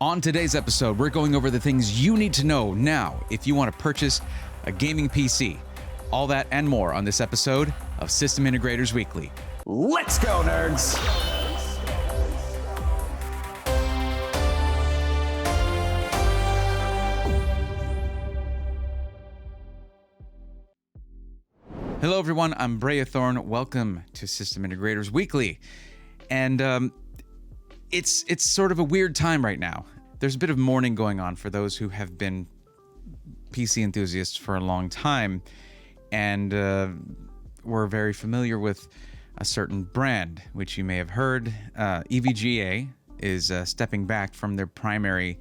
On today's episode, we're going over the things you need to know now if you want to purchase a gaming PC. All that and more on this episode of System Integrators Weekly. Let's go, nerds! Hello everyone, I'm Brea Thorne. Welcome to System Integrators Weekly. And it's sort of a weird time right now. There's a bit of mourning going on for those who have been PC enthusiasts for a long time, and we're very familiar with a certain brand, which you may have heard. EVGA is stepping back from their primary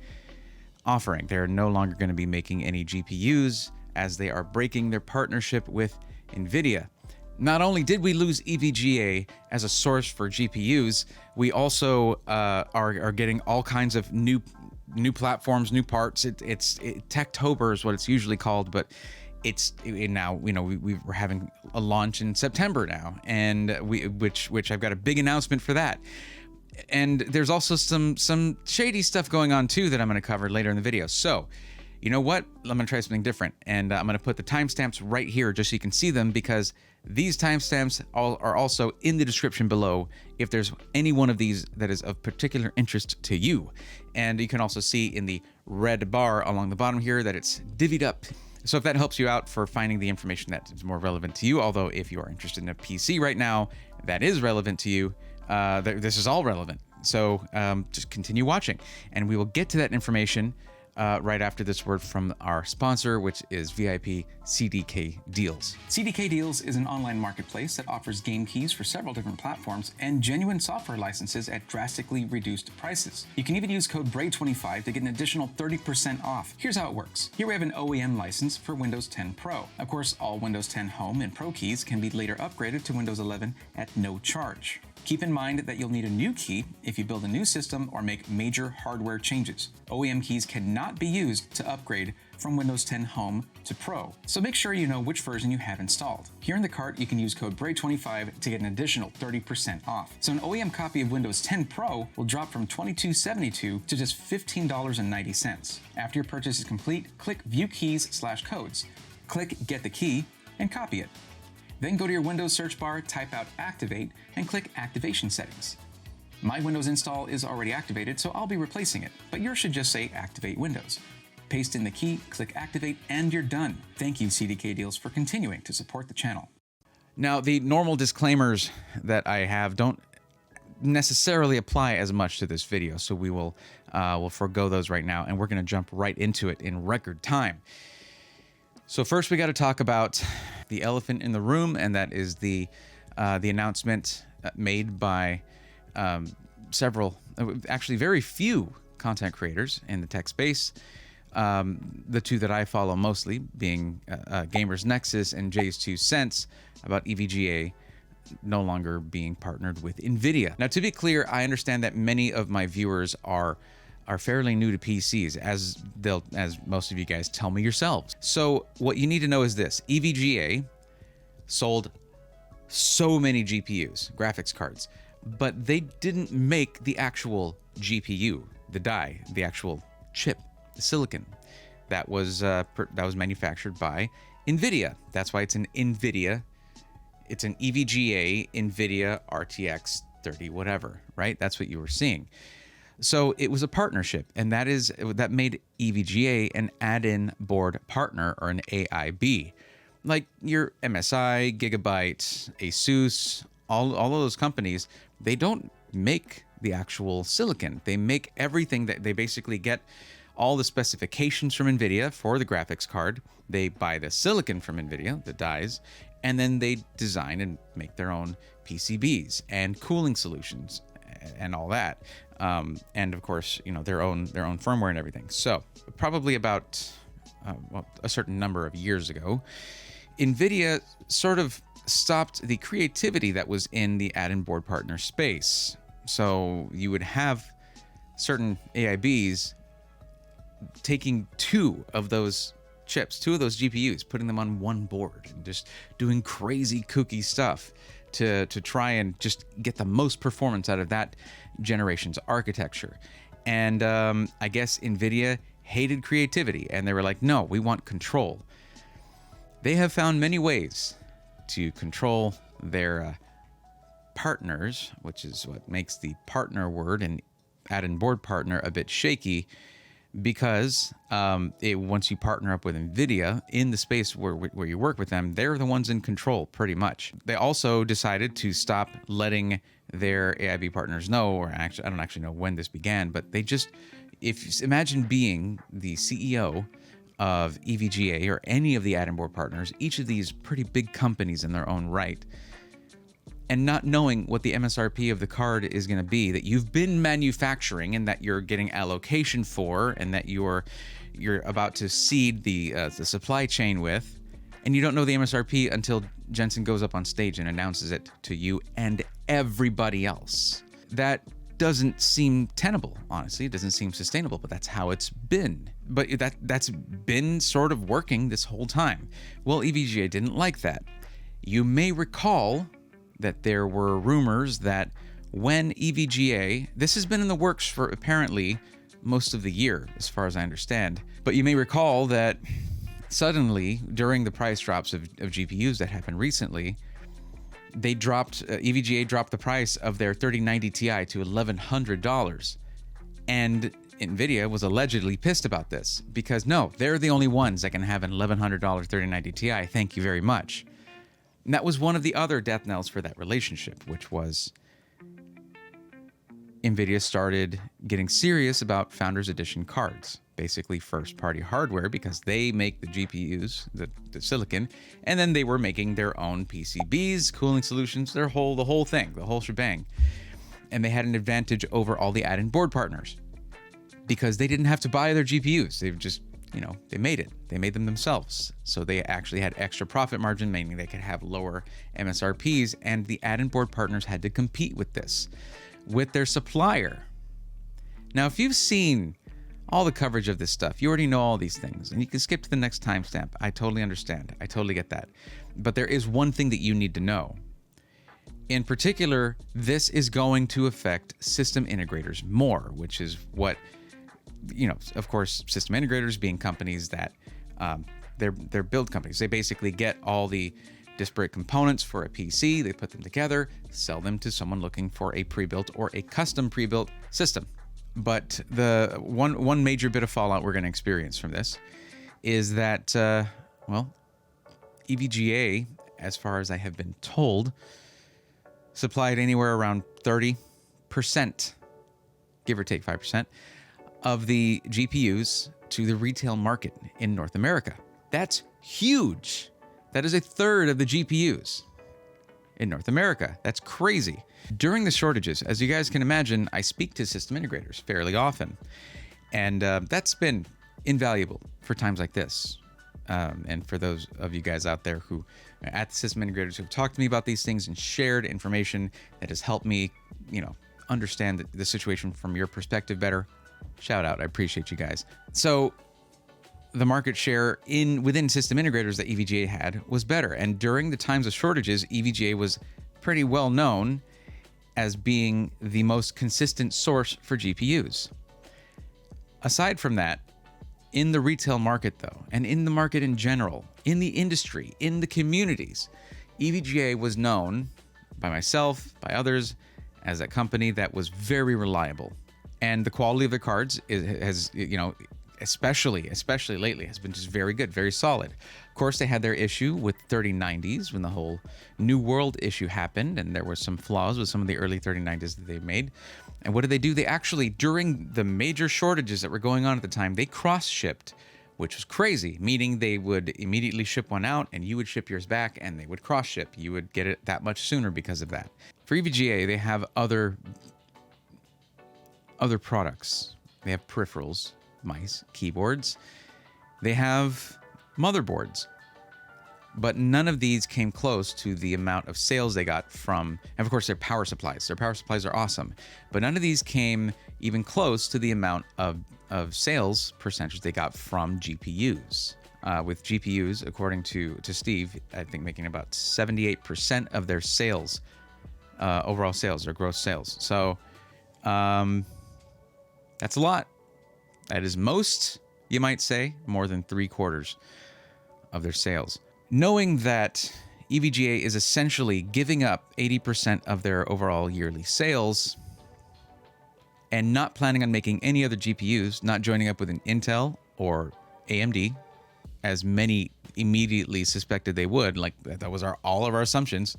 offering. They're no longer going to be making any GPUs as they are breaking their partnership with Nvidia. Not only did we lose EVGA as a source for GPUs, we also are getting all kinds of new platforms, new parts. Techtober is what it's usually called, but now we're having a launch in September now, and which I've got a big announcement for that. And there's also some shady stuff going on too that I'm going to cover later in the video. So, you know what? I'm going to try something different, and I'm going to put the timestamps right here just so you can see them, because these timestamps are also in the description below if there's any one of these that is of particular interest to you. And you can also see in the red bar along the bottom here that it's divvied up. So if that helps you out for finding the information that is more relevant to you, although if you are interested in a PC right now that is relevant to you, this is all relevant. So just continue watching, and we will get to that information right after this word from our sponsor, which is VIP CDK Deals. CDK Deals is an online marketplace that offers game keys for several different platforms and genuine software licenses at drastically reduced prices. You can even use code BRAE25 to get an additional 30% off. Here's how it works. Here we have an OEM license for Windows 10 Pro. Of course, all Windows 10 Home and Pro keys can be later upgraded to Windows 11 at no charge. Keep in mind that you'll need a new key if you build a new system or make major hardware changes. OEM keys cannot be used to upgrade from Windows 10 Home to Pro, so make sure you know which version you have installed. Here in the cart, you can use code BRAE25 to get an additional 30% off. So an OEM copy of Windows 10 Pro will drop from $22.72 to just $15.90. After your purchase is complete, click View Keys/Codes, click Get the Key, and copy it. Then go to your Windows search bar, type out Activate, and click Activation Settings. My Windows install is already activated, so I'll be replacing it, but yours should just say Activate Windows. Paste in the key, click Activate, and you're done. Thank you, CDK Deals, for continuing to support the channel. Now, the normal disclaimers that I have don't necessarily apply as much to this video, so we'll forego those right now, and we're going to jump right into it in record time. So first, we got to talk about the elephant in the room, and that is the announcement made by several, actually very few content creators in the tech space. The two that I follow mostly being Gamers Nexus and Jay's 2 Cents about EVGA no longer being partnered with Nvidia. Now, to be clear, I understand that many of my viewers are fairly new to PCs, as most of you guys tell me yourselves. So what you need to know is this: EVGA sold so many GPUs, graphics cards, but they didn't make the actual GPU, the die, the actual chip, the silicon that was manufactured by Nvidia. That's why it's an Nvidia. It's an EVGA Nvidia RTX 30 whatever, right? That's what you were seeing. So it was a partnership, and that made EVGA an add-in board partner, or an AIB. Like your MSI, Gigabyte, Asus, all of those companies, they don't make the actual silicon. They make everything. That they basically get all the specifications from Nvidia for the graphics card. They buy the silicon from Nvidia, the dies, and then they design and make their own PCBs and cooling solutions and all that. And of course, their own firmware and everything. So probably about a certain number of years ago, Nvidia sort of stopped the creativity that was in the add-in board partner space. So you would have certain AIBs taking two of those chips, two of those GPUs, putting them on one board and just doing crazy kooky stuff to try and just get the most performance out of that generation's architecture. And I guess Nvidia hated creativity, and they were like, no, we want control. They have found many ways to control their partners, which is what makes the partner word and add-in board partner a bit shaky, because once you partner up with Nvidia in the space where you work with them, they're the ones in control pretty much. They also decided to stop letting their AIB partners know, or actually, I don't actually know when this began, but they just, imagine being the CEO of EVGA or any of the add-in board partners, each of these pretty big companies in their own right, and not knowing what the MSRP of the card is going to be that you've been manufacturing and that you're getting allocation for, and that you're about to seed the supply chain with, and you don't know the MSRP until Jensen goes up on stage and announces it to you and everybody else. That doesn't seem tenable, honestly. It doesn't seem sustainable, but that's how it's been. But that's been sort of working this whole time. Well, EVGA didn't like that. You may recall that there were rumors that when EVGA, this has been in the works for apparently most of the year, as far as I understand, but you may recall that suddenly, during the price drops of GPUs that happened recently, they dropped, EVGA dropped the price of their 3090 Ti to $1,100. And Nvidia was allegedly pissed about this because no, they're the only ones that can have an $1,100 3090 Ti. Thank you very much. And that was one of the other death knells for that relationship, which was Nvidia started getting serious about Founders Edition cards, basically first-party hardware, because they make the GPUs, the silicon, and then they were making their own PCBs, cooling solutions, the whole thing, the whole shebang. And they had an advantage over all the add-in board partners because they didn't have to buy their GPUs. They just, they made it. They made them themselves. So they actually had extra profit margin, meaning they could have lower MSRPs, and the add-in board partners had to compete with this, with their supplier. Now, if you've seen all the coverage of this stuff, you already know all these things, and you can skip to the next timestamp. I totally understand. I totally get that. But there is one thing that you need to know. In particular, this is going to affect system integrators more, which is what, of course, system integrators being companies that they're build companies. They basically get all the disparate components for a PC, they put them together, sell them to someone looking for a pre-built or a custom pre-built system. But the one major bit of fallout we're going to experience from this is that, EVGA, as far as I have been told, supplied anywhere around 30%, give or take 5%, of the GPUs to the retail market in North America. That's huge. That is a third of the GPUs in North America. That's crazy. During the shortages, as you guys can imagine, I speak to system integrators fairly often. And that's been invaluable for times like this. And for those of you guys out there who are at the system integrators who have talked to me about these things and shared information that has helped me, understand the situation from your perspective better, shout out. I appreciate you guys. So the market share within system integrators that EVGA had was better. And during the times of shortages, EVGA was pretty well known as being the most consistent source for GPUs. Aside from that, in the retail market though, and in the market in general, in the industry, in the communities, EVGA was known by myself, by others, as a company that was very reliable. And the quality of the cards has especially lately, has been just very good, very solid. Of course, they had their issue with 3090s when the whole New World issue happened, and there were some flaws with some of the early 3090s that they made. And what did they do? They actually, during the major shortages that were going on at the time, they cross-shipped, which was crazy, meaning they would immediately ship one out, and you would ship yours back, and they would cross-ship. You would get it that much sooner because of that. For EVGA, they have other products. They have peripherals, mice, keyboards. They have motherboards. But none of these came close to the amount of sales they got from, and of course, their power supplies. Their power supplies are awesome. But none of these came even close to the amount of sales percentage they got from GPUs. With GPUs, according to Steve, I think making about 78% of their sales, overall sales, or gross sales. So, That's a lot. That is most, you might say, more than 3/4 of their sales. Knowing that EVGA is essentially giving up 80% of their overall yearly sales and not planning on making any other GPUs, not joining up with an Intel or AMD, as many immediately suspected they would, like that was all of our assumptions.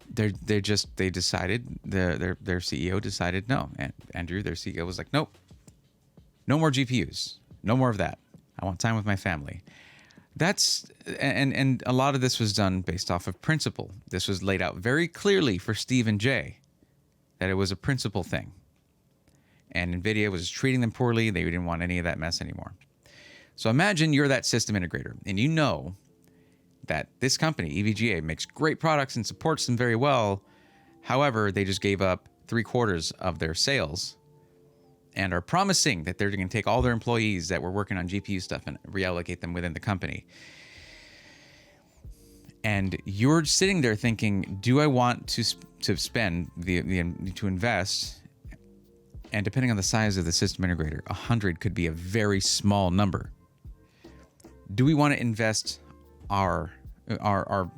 Their CEO decided no, and Andrew, their CEO, was like, nope, no more GPUs, no more of that. I want time with my family. And a lot of this was done based off of principle. This was laid out very clearly for Steve and Jay, that it was a principle thing. And Nvidia was treating them poorly. They didn't want any of that mess anymore. So imagine you're that system integrator, and you know that this company, EVGA, makes great products and supports them very well. However, they just gave up 3/4 of their sales and are promising that they're going to take all their employees that were working on GPU stuff and reallocate them within the company. And you're sitting there thinking, do I want to spend, to invest? And depending on the size of the system integrator, 100 could be a very small number. Do we want to invest our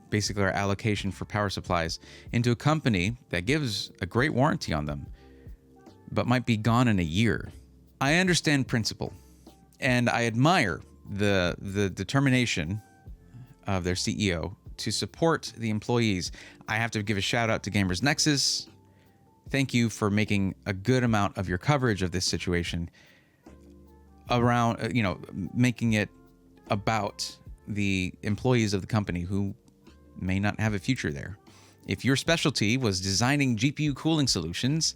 basically our allocation for power supplies into a company that gives a great warranty on them, but might be gone in a year? I understand principle, and I admire the determination of their CEO to support the employees. I have to give a shout out to Gamers Nexus. Thank you for making a good amount of your coverage of this situation around, making it about the employees of the company who may not have a future there. If your specialty was designing GPU cooling solutions,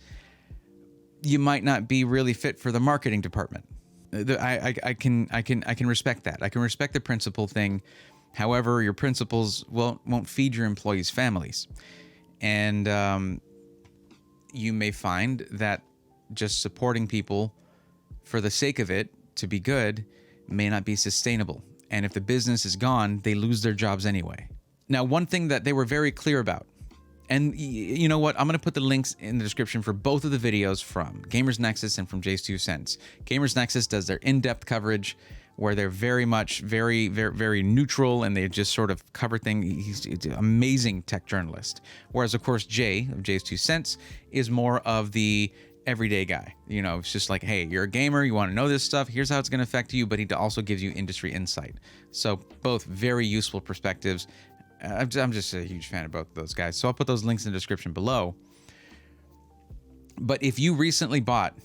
you might not be really fit for the marketing department. I can respect that. I can respect the principle thing. However, your principles won't feed your employees' families. And you may find that just supporting people for the sake of it to be good may not be sustainable. And if the business is gone, they lose their jobs anyway. Now, one thing that they were very clear about, and you know what? I'm going to put the links in the description for both of the videos from Gamers Nexus and from Jay's 2 Cents. Gamers Nexus does their in-depth coverage where they're very much, very, very, very neutral, and they just sort of cover things. He's an amazing tech journalist. Whereas, of course, Jay of Jay's 2 Cents is more of the everyday guy. It's just like, hey, you're a gamer, you want to know this stuff, here's how it's going to affect you, but he also gives you industry insight. So both very useful perspectives. I'm just a huge fan of both of those guys. So I'll put those links in the description below. But if you recently bought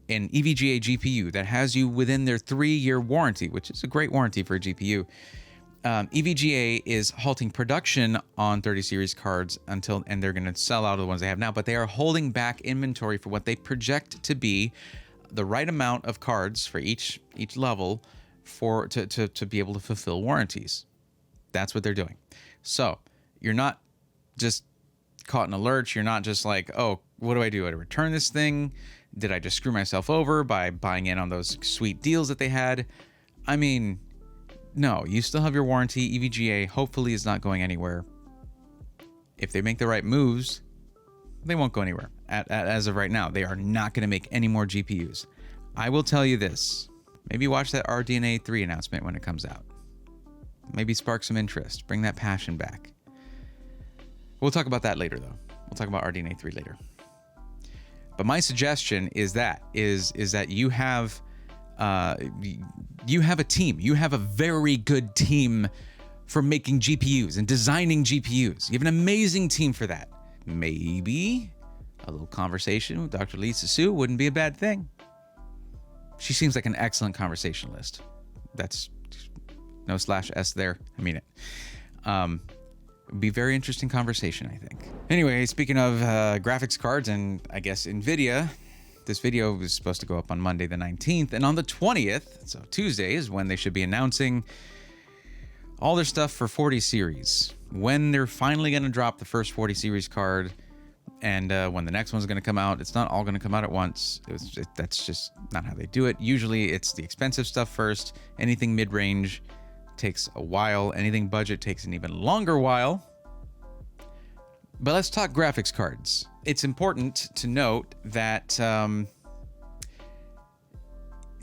an EVGA GPU that has you within their 3-year warranty, which is a great warranty for a GPU, EVGA is halting production on 30 series cards and they're going to sell out of the ones they have now, but they are holding back inventory for what they project to be the right amount of cards for each level to be able to fulfill warranties. That's what they're doing. So you're not just caught in a lurch. You're not just like, oh, what do? I do I return this thing? Did I just screw myself over by buying in on those sweet deals that they had? I mean, no, you still have your warranty. EVGA hopefully is not going anywhere. If they make the right moves, they won't go anywhere. As of right now, they are not going to make any more GPUs. I will tell you this. Maybe watch that RDNA 3 announcement when it comes out. Maybe spark some interest. Bring that passion back. We'll talk about that later, though. We'll talk about RDNA 3 later. But my suggestion is that you have a team. You have a very good team for making GPUs and designing GPUs. You have an amazing team for that. Maybe a little conversation with Dr. Lisa Su wouldn't be a bad thing. She seems like an excellent conversationalist. That's no /s there. I mean it. It'd be a very interesting conversation, I think. Anyway, speaking of graphics cards and I guess Nvidia, this video was supposed to go up on Monday the 19th, and on the 20th, so Tuesday, is when they should be announcing all their stuff for 40 series. When they're finally going to drop the first 40 series card, and when the next one's going to come out. It's not all going to come out at once. That's just not how they do it. Usually it's the expensive stuff first. Anything mid-range takes a while. Anything budget takes an even longer while. But let's talk graphics cards. It's important to note that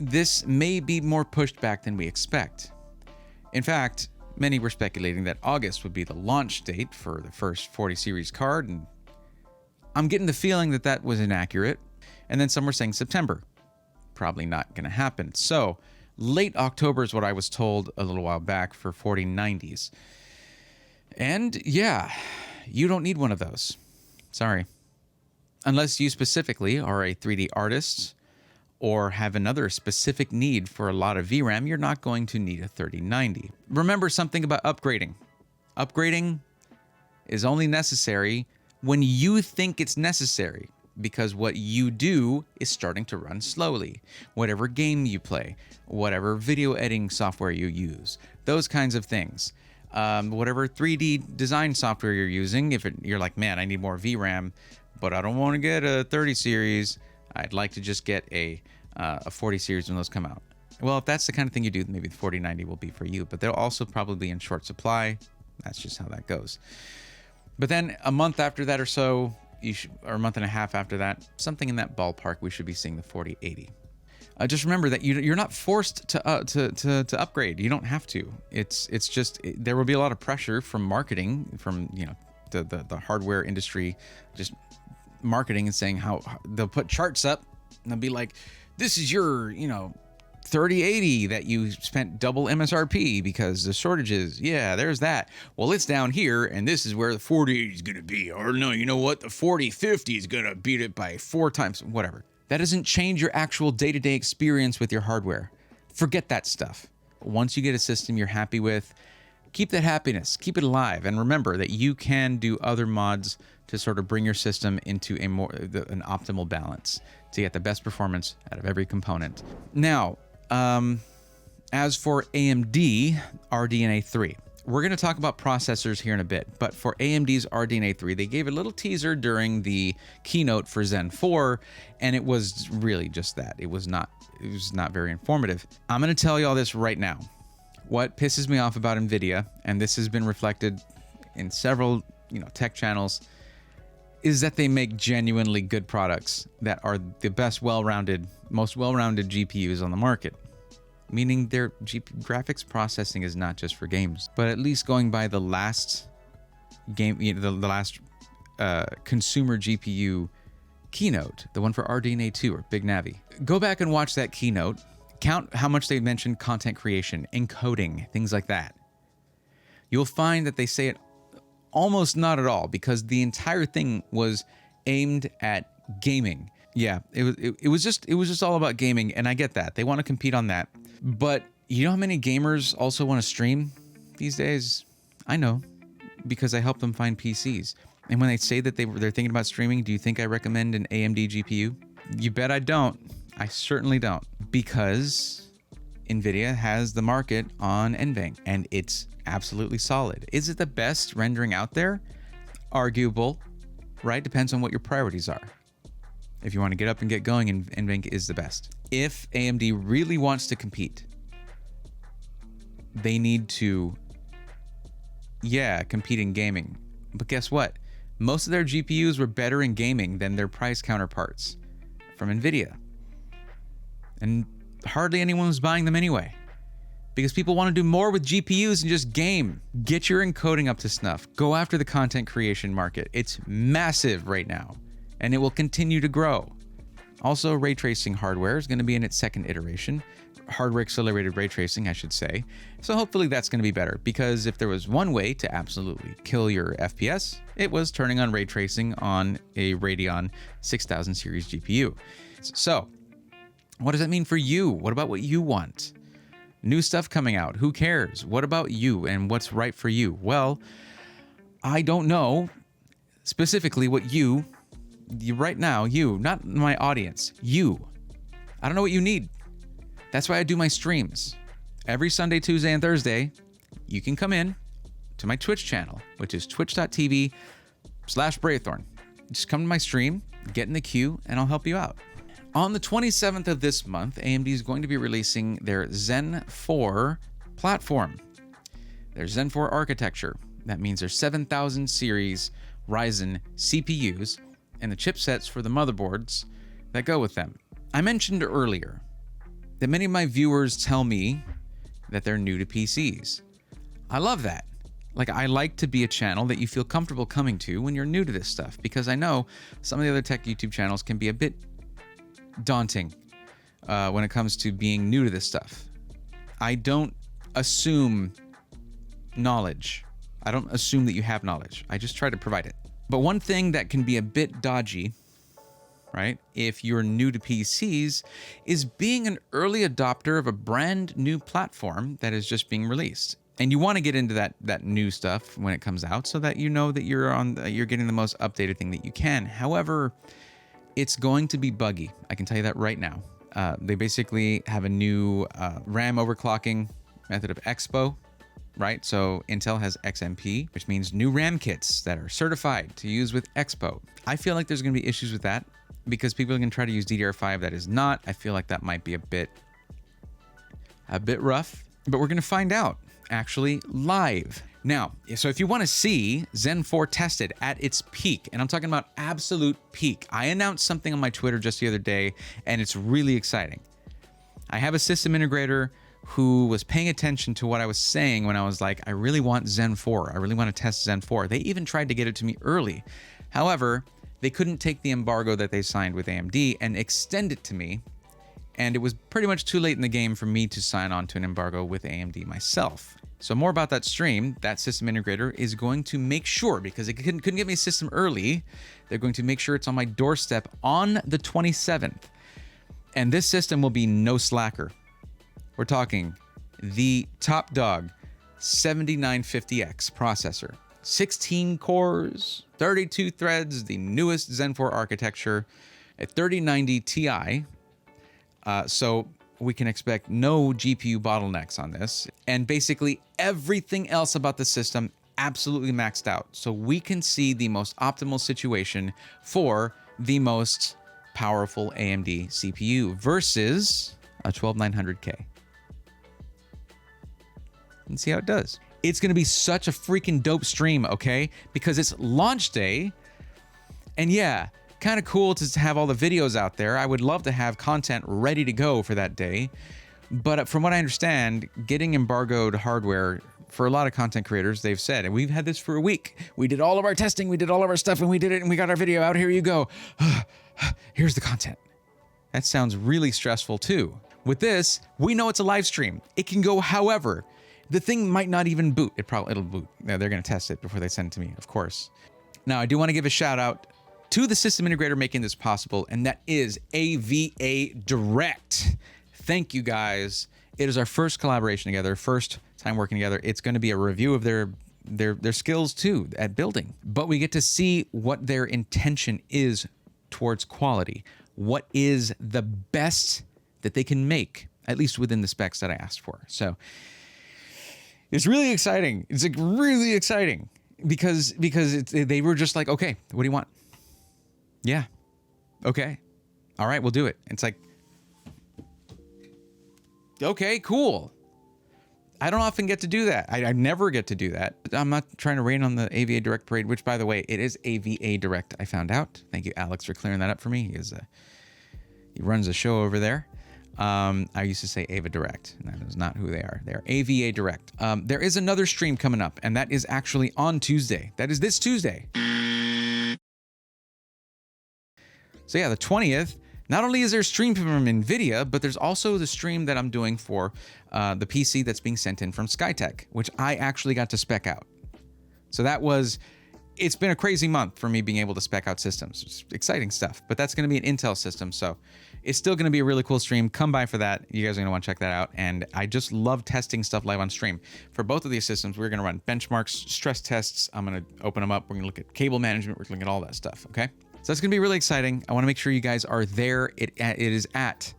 this may be more pushed back than we expect. In fact, many were speculating that August would be the launch date for the first 40 series card, and I'm getting the feeling that that was inaccurate. And then some were saying September. Probably not going to happen. So late October is what I was told a little while back for 4090s. And yeah, you don't need one of those. Sorry. Unless you specifically are a 3D artist or have another specific need for a lot of VRAM, you're not going to need a 3090. Remember something about upgrading. Upgrading is only necessary when you think it's necessary, because what you do is starting to run slowly. Whatever game you play, whatever video editing software you use, those kinds of things. Whatever 3D design software you're using, you're like, man, I need more VRAM, but I don't want to get a 30 series. I'd like to just get a 40 series when those come out. Well, if that's the kind of thing you do, maybe the 4090 will be for you, but they'll also probably be in short supply. That's just how that goes. But then a month after that or so, or a month and a half after that, something in that ballpark, we should be seeing the 4080. Just remember that you're not forced to upgrade. You don't have to. It's just there will be a lot of pressure from marketing, from the hardware industry, just marketing and saying how they'll put charts up and they'll be like, this is your 3080 that you spent double MSRP because the shortages. Yeah, there's that. Well, it's down here, and this is where the 4080 is going to be. Or no, you know what? The 4050 is going to beat it by 4 times. Whatever. That doesn't change your actual day-to-day experience with your hardware. Forget that stuff. Once you get a system you're happy with, keep that happiness. Keep it alive. And remember that you can do other mods to sort of bring your system into an optimal balance to get the best performance out of every component. Now, as for AMD RDNA 3, we're going to talk about processors here in a bit, but for AMD's RDNA 3, they gave a little teaser during the keynote for Zen 4, and it was really just that. It was not very informative. I'm going to tell you all this right now. What pisses me off about Nvidia, and this has been reflected in several, tech channels, is that they make genuinely good products that are the best most well-rounded GPUs on the market. Meaning their graphics processing is not just for games, but at least going by the last game, the last consumer GPU keynote, the one for RDNA 2 or Big Navi. Go back and watch that keynote. Count how much they mentioned content creation, encoding, things like that. You'll find that they say it almost not at all, because the entire thing was aimed at gaming. Yeah, it was just all about gaming, and I get that. They want to compete on that. But you know how many gamers also want to stream these days? I know, because I help them find PCs. And when they say that they're thinking about streaming, do you think I recommend an AMD GPU? You bet I don't. I certainly don't. Because Nvidia has the market on NVENC, and it's absolutely solid. Is it the best rendering out there? Arguable, right? Depends on what your priorities are. If you want to get up and get going, NVENC is the best. If AMD really wants to compete, they need to, compete in gaming. But guess what? Most of their GPUs were better in gaming than their price counterparts from Nvidia. And hardly anyone was buying them anyway, because people want to do more with GPUs and just game. Get your encoding up to snuff. Go after the content creation market. It's massive right now, and it will continue to grow. Also, ray tracing hardware is going to be in its second iteration. Hardware accelerated ray tracing, I should say. So hopefully that's going to be better, because if there was one way to absolutely kill your FPS, it was turning on ray tracing on a Radeon 6000 series GPU. So what does that mean for you? What about what you want? New stuff coming out. Who cares? What about you and what's right for you? Well, I don't know specifically what you right now, not my audience, you. I don't know what you need. That's why I do my streams. Every Sunday, Tuesday, and Thursday, you can come in to my Twitch channel, which is twitch.tv/Braithorn. Just come to my stream, get in the queue, and I'll help you out. On the 27th of this month, AMD is going to be releasing their Zen 4 platform. Their Zen 4 architecture. That means their 7000 series Ryzen CPUs and the chipsets for the motherboards that go with them. I mentioned earlier that many of my viewers tell me that they're new to PCs. I love that. Like, I like to be a channel that you feel comfortable coming to when you're new to this stuff, because I know some of the other tech YouTube channels can be a bit daunting when it comes to being new to this stuff. I don't assume knowledge. I don't assume that you have knowledge. I just try to provide it. But one thing that can be a bit dodgy, right, if you're new to PCs, is being an early adopter of a brand new platform that is just being released. And you want to get into that new stuff when it comes out so that you know that you're getting the most updated thing that you can. However, it's going to be buggy. I can tell you that right now. They basically have a new RAM overclocking method of Expo, right? So Intel has XMP, which means new RAM kits that are certified to use with Expo. I feel like there's going to be issues with that because people are going to try to use DDR5 that is not. I feel like that might be a bit rough, but we're going to find out actually live. Now, so if you want to see Zen 4 tested at its peak, and I'm talking about absolute peak, I announced something on my Twitter just the other day, and it's really exciting. I have a system integrator who was paying attention to what I was saying when I was like, I really want Zen 4. I really want to test Zen 4. They even tried to get it to me early. However, they couldn't take the embargo that they signed with AMD and extend it to me. And it was pretty much too late in the game for me to sign on to an embargo with AMD myself. So more about that stream. That system integrator is going to make sure, because they couldn't get me a system early, they're going to make sure it's on my doorstep on the 27th. And this system will be no slacker. We're talking the top dog 7950X processor. 16 cores, 32 threads, the newest Zen 4 architecture, a 3090 Ti. So we can expect no GPU bottlenecks on this. And basically everything else about the system absolutely maxed out. So we can see the most optimal situation for the most powerful AMD CPU versus a 12900K. And see how it does. It's going to be such a freaking dope stream, okay? Because it's launch day. And yeah, kind of cool to have all the videos out there. I would love to have content ready to go for that day. But from what I understand, getting embargoed hardware for a lot of content creators, they've said, and we've had this for a week. We did all of our testing, we did all of our stuff, and we did it, and we got our video out. Here you go. Here's the content. That sounds really stressful too. With this, we know it's a live stream. It can go however. The thing might not even boot. It'll boot. They're going to test it before they send it to me, of course. Now, I do want to give a shout out to the system integrator making this possible, and that is EVGA Direct. Thank you guys. It is our first collaboration together, first time working together. It's going to be a review of their skills too at building, but we get to see what their intention is towards quality. What is the best that they can make, at least within the specs that I asked for. So it's really exciting. It's like really exciting because they were just like, okay, what do you want? Yeah. Okay. All right, we'll do it. It's like, okay, cool. I don't often get to do that. I never get to do that. I'm not trying to rain on the EVGA Direct parade, which, by the way, it is EVGA Direct, I found out. Thank you, Alex, for clearing that up for me. He runs a show over there. I used to say Ava Direct, and that is not who they are. They are EVGA Direct. There is another stream coming up, and that is actually on Tuesday. That is this Tuesday. So yeah, the 20th, not only is there a stream from Nvidia, but there's also the stream that I'm doing for the PC that's being sent in from Skytech, which I actually got to spec out. So it's been a crazy month for me being able to spec out systems. It's exciting stuff, but that's going to be an Intel system. So it's still going to be a really cool stream. Come by for that. You guys are going to want to check that out. And I just love testing stuff live on stream. For both of these systems, we're going to run benchmarks, stress tests. I'm going to open them up. We're going to look at cable management. We're going to look at all that stuff. Okay. So that's going to be really exciting. I want to make sure you guys are there. It is at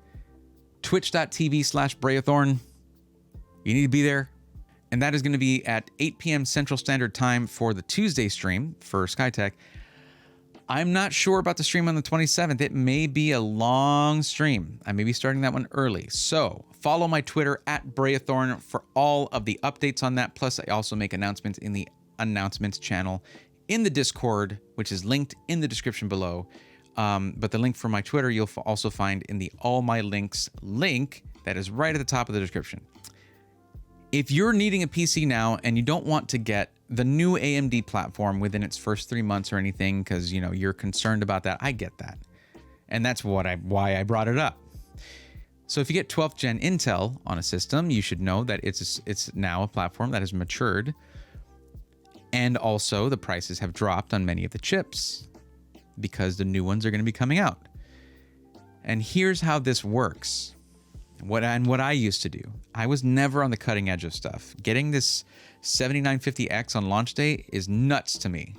twitch.tv/Breathorn. You need to be there. And that is going to be at 8 p.m. Central Standard Time for the Tuesday stream for Skytech. I'm not sure about the stream on the 27th. It may be a long stream. I may be starting that one early. So follow my Twitter at Breathorn for all of the updates on that. Plus, I also make announcements in the announcements channel in the Discord, which is linked in the description below. But the link for my Twitter, you'll also find in the All My Links link That is right at the top of the description. If you're needing a PC now and you don't want to get the new AMD platform within its first 3 months or anything because, you know, you're concerned about that, I get that. And that's why I brought it up. So if you get 12th gen Intel on a system, you should know that it's now a platform that has matured. And also the prices have dropped on many of the chips because the new ones are going to be coming out. And here's how this works. What I used to do. I was never on the cutting edge of stuff. Getting this 7950X on launch day is nuts to me.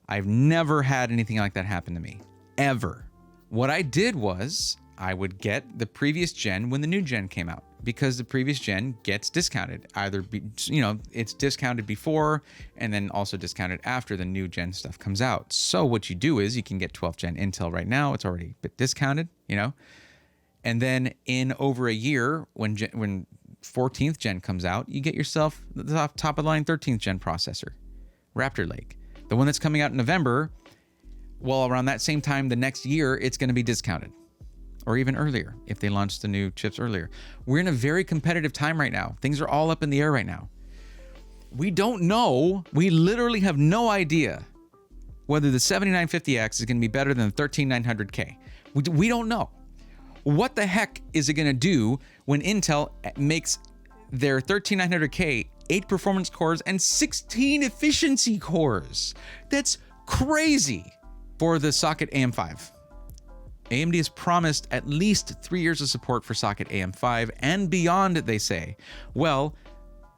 I've never had anything like that happen to me. Ever. What I did was I would get the previous gen when the new gen came out, because the previous gen gets discounted. Either, it's discounted before and then also discounted after the new gen stuff comes out. So what you do is you can get 12th gen Intel right now. It's already a bit discounted, And then in over a year, when 14th gen comes out, you get yourself the top of the line 13th gen processor, Raptor Lake. The one that's coming out in November, well, around that same time the next year, it's going to be discounted. Or even earlier, if they launch the new chips earlier. We're in a very competitive time right now. Things are all up in the air right now. We don't know. We literally have no idea whether the 7950X is going to be better than the 13900K. We don't know. What the heck is it going to do when Intel makes their 13900K 8 performance cores and 16 efficiency cores? That's crazy. For the socket AM5. AMD has promised at least 3 years of support for socket AM5 and beyond, they say. Well,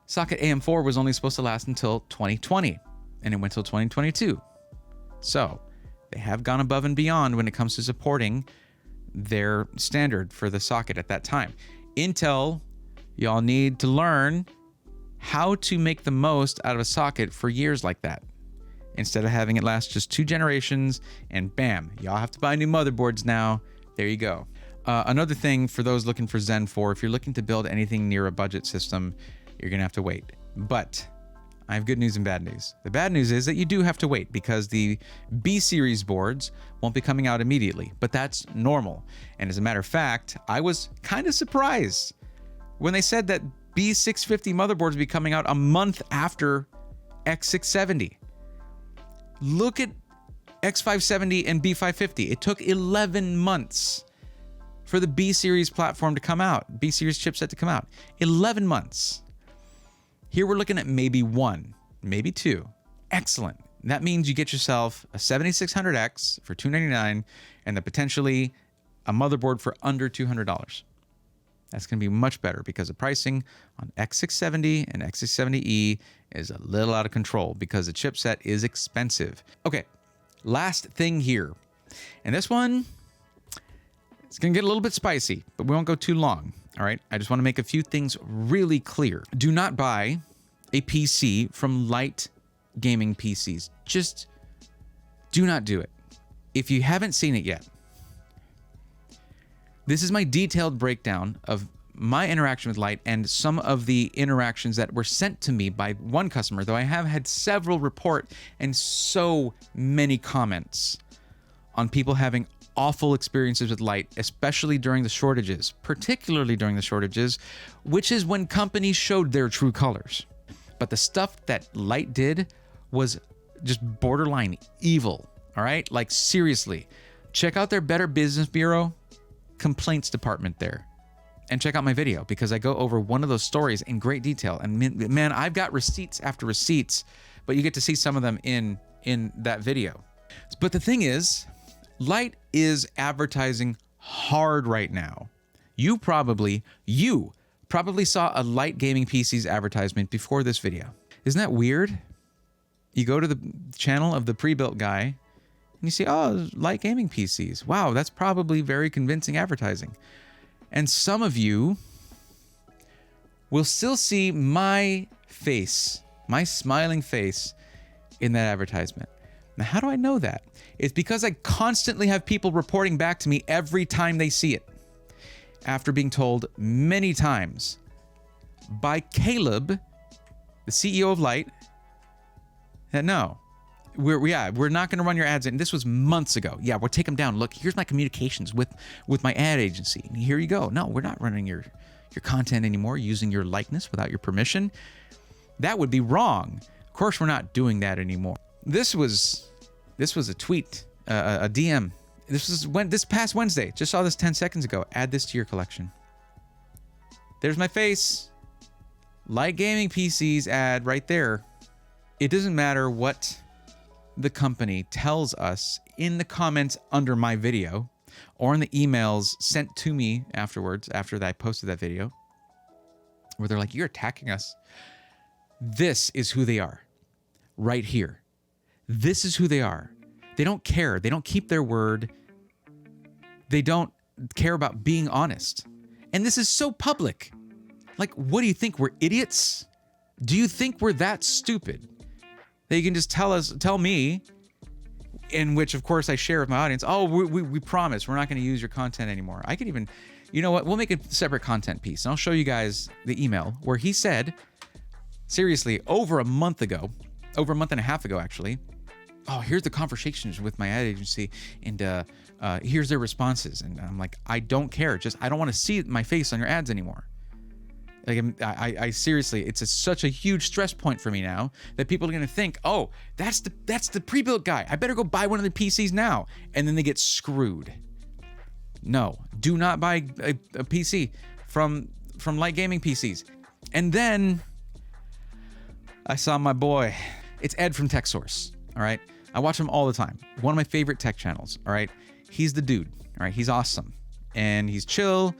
socket AM4 was only supposed to last until 2020, and it went till 2022. So they have gone above and beyond when it comes to supporting their standard for the socket at that time. Intel, y'all need to learn how to make the most out of a socket for years like that, instead of having it last just 2 generations and bam, y'all have to buy new motherboards now. There you go. Another thing for those looking for Zen 4, if you're looking to build anything near a budget system, you're gonna have to wait. But I have good news and bad news. The bad news is that you do have to wait because the B series boards won't be coming out immediately, but that's normal. And as a matter of fact, I was kind of surprised when they said that B650 motherboards would be coming out a month after X670. Look at X570 and B550. It took 11 months for the B series platform to come out, B series chipset to come out. 11 months. Here we're looking at maybe 1, maybe 2. Excellent. That means you get yourself a 7600X for $299 and then potentially a motherboard for under $200. That's going to be much better because the pricing on X670 and X670E is a little out of control because the chipset is expensive. Okay, last thing here. And this one, it's going to get a little bit spicy, but we won't go too long. All right, I just want to make a few things really clear. Do not buy a PC from Lyte Gaming PCs. Just do not do it. If you haven't seen it yet, this is my detailed breakdown of my interaction with Lyte and some of the interactions that were sent to me by one customer, though I have had several report and so many comments on people having awful experiences with Lyte, especially during the shortages, particularly during the shortages, which is when companies showed their true colors. But the stuff that Lyte did was just borderline evil, all right? Like seriously, check out their Better Business Bureau complaints department there and check out my video because I go over one of those stories in great detail. And man, I've got receipts after receipts, but you get to see some of them in that video. But the thing is, Lyte is advertising hard right now. You probably saw a Lyte Gaming PCs advertisement before this video. Isn't that weird? You go to the channel of the Prebuilt guy and you see, oh, Lyte Gaming PCs. Wow, that's probably very convincing advertising. And some of you will still see my face, my smiling face in that advertisement. Now, how do I know that? It's because I constantly have people reporting back to me every time they see it, after being told many times by Caleb, the CEO of Lyte, that no, we're not going to run your ads. And this was months ago. Yeah, we'll take them down. Look, here's my communications with my ad agency. And here you go. No, we're not running your your content anymore using your likeness without your permission. That would be wrong. Of course, we're not doing that anymore. This was a tweet, a DM. This past Wednesday. Just saw this 10 seconds ago. Add this to your collection. There's my face. Lyte Gaming PCs ad right there. It doesn't matter what the company tells us in the comments under my video or in the emails sent to me afterwards, after I posted that video, where they're like, you're attacking us. This is who they are right here. This is who they are. They don't care. They don't keep their word. They don't care about being honest. And this is so public. Like, what do you think? We're idiots? Do you think we're that stupid that you can just tell me, in which, of course, I share with my audience, oh, we promise we're not going to use your content anymore. I could even, you know what? We'll make a separate content piece. And I'll show you guys the email where he said, seriously, over a month and a half ago, actually, oh, here's the conversations with my ad agency, and here's their responses. And I'm like, I don't care. I don't want to see my face on your ads anymore. Like, I seriously, it's such a huge stress point for me now that people are going to think, oh, that's the Prebuilt guy. I better go buy one of the PCs now. And then they get screwed. No, do not buy a PC from Lyte Gaming PCs. And then I saw my boy. It's Ed from Tech Source. All right. I watch him all the time. One of my favorite tech channels. All right. He's the dude. All right. He's awesome. And he's chill.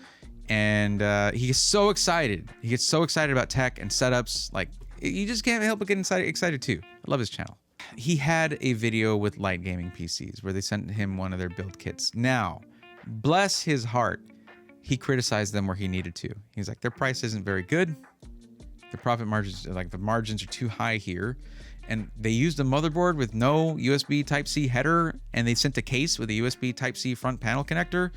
And he gets so excited. He gets so excited about tech and setups. Like, you just can't help but get excited too. I love his channel. He had a video with Lyte Gaming PCs where they sent him one of their build kits. Now, bless his heart, he criticized them where he needed to. He's like, their price isn't very good. The profit margins, like the margins are too high here. And they used a motherboard with no USB Type-C header, and they sent a case with a USB Type-C front panel connector.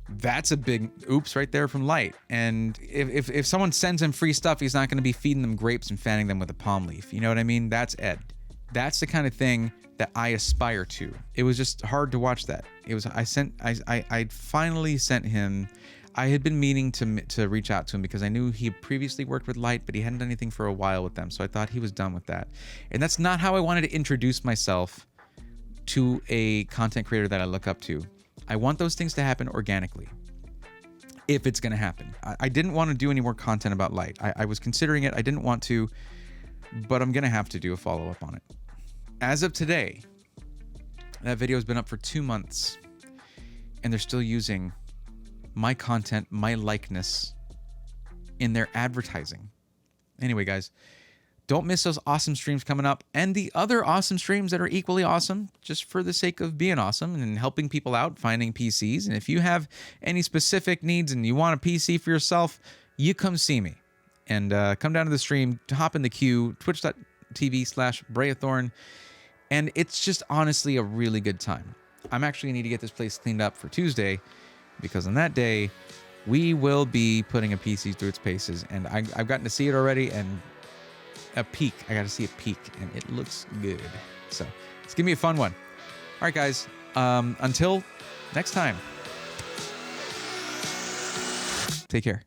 That's a big oops right there from Lyte. And if someone sends him free stuff, he's not going to be feeding them grapes and fanning them with a palm leaf. You know what I mean? That's Ed. That's the kind of thing that I aspire to. It was just hard to watch that. I finally sent him. I had been meaning to reach out to him because I knew he previously worked with Lyte, but he hadn't done anything for a while with them. So I thought he was done with that. And that's not how I wanted to introduce myself to a content creator that I look up to. I want those things to happen organically, if it's going to happen. I didn't want to do any more content about Lyte. I was considering it. I didn't want to, but I'm going to have to do a follow-up on it. As of today, that video has been up for 2 months, and they're still using my content, my likeness in their advertising. Anyway, guys, don't miss those awesome streams coming up and the other awesome streams that are equally awesome just for the sake of being awesome and helping people out finding PCs. And if you have any specific needs and you want a PC for yourself, you come see me and come down to the stream, hop in the queue, twitch.tv/Breathorn. And it's just honestly a really good time. I'm actually going to need to get this place cleaned up for Tuesday because on that day, we will be putting a PC through its paces. And I've gotten to see it already, and a peek. I got to see a peek, and it looks good. So it's gonna be a fun one. All right, guys. Until next time. Take care.